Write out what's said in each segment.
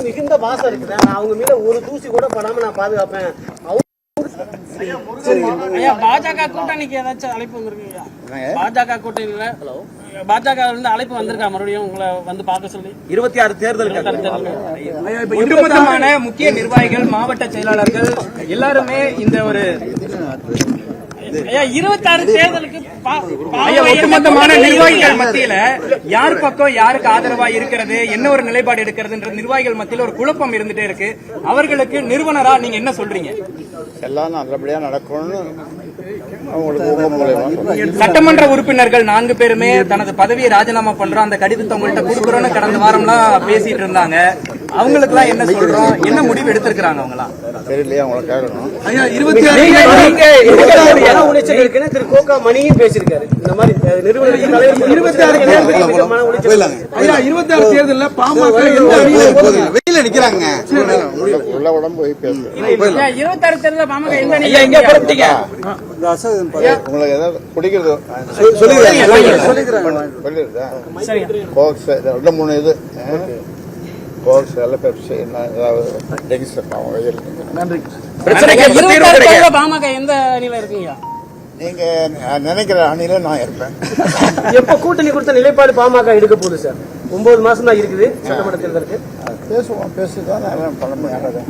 மிகுந்த வாசம் இருக்குது. அவங்க மீது ஒரு தூசி கூட படாம நான் பாதுகாப்பேன். பாஜக கூட்டணிக்கு ஏதாச்சும் அழைப்பு வந்திருக்கீங்க? பாஜக கூட்டணியில பாஜக இருந்து அழைப்பு வந்திருக்கா மறுபடியும் உங்களை வந்து பார்க்க சொல்லி? 26 தேர்தல் ஒட்டுமொத்தமான முக்கிய நிர்வாகிகள், மாவட்ட செயலாளர்கள் எல்லாருமே இந்த ஒரு 26 தேர்தலுக்கு ஒட்டுமொத்தமான நிர்வாகிகள் மத்தியில யார் பக்கம் யாருக்கு ஆதரவா இருக்கிறது, என்ன ஒரு நிலைப்பாடு எடுக்கிறதுன்ற நிர்வாகிகள் மத்தியில ஒரு குழப்பம் இருந்துட்டே இருக்கு. அவர்களுக்கு நிறுவனரா நீங்க என்ன சொல்றீங்க? எல்லாம் நல்லபடியா நடக்கும்னு சட்டமன்ற உறுப்பினர்கள் 4 பேருமே தனது பதவியை ராஜினாமா பண்றோம், அந்த கடிதத்தை உங்கள்கிட்ட கொடுக்குறோம்னு கடந்த வாரம்லாம் பேசிட்டு இருந்தாங்க. அவங்களுக்கு எல்லாம் என்ன சொல்றோம், என்ன முடிவு எடுத்திருக்காங்க? அவங்களாம் தெரியலையா? அவங்களை கேட்கணும். திரு கோகா மணியும் பேசியிருக்காரு. இந்த மாதிரி 26 தேர்தலில் பாமக வெளியில நிக்கிறாங்க. உள்ள உடம்பு போய் பேசுறேன். 26 தேர்தலில் பாமக எந்த உங்களுக்கு ஏதாவது பிடிக்கிறது கோக்ஸ் 2-3 இது கோக்ஸ் எல்லாம் பெப்சி ஏதாவது பாமக எந்த அணியில இருக்கீங்க? நீங்க நினைக்கிற அணியில நான் இருப்பேன். எப்ப கூட்டணி கொடுத்த நிலைப்பாடு பாமக எடுக்க போகுது சார்? 9 மாசம் தான் இருக்குது சட்டமன்ற தேர்தலுக்கு. பேசுதான் பண்ண முடியாது.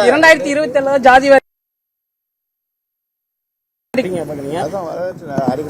2027 ஜாதி அதான்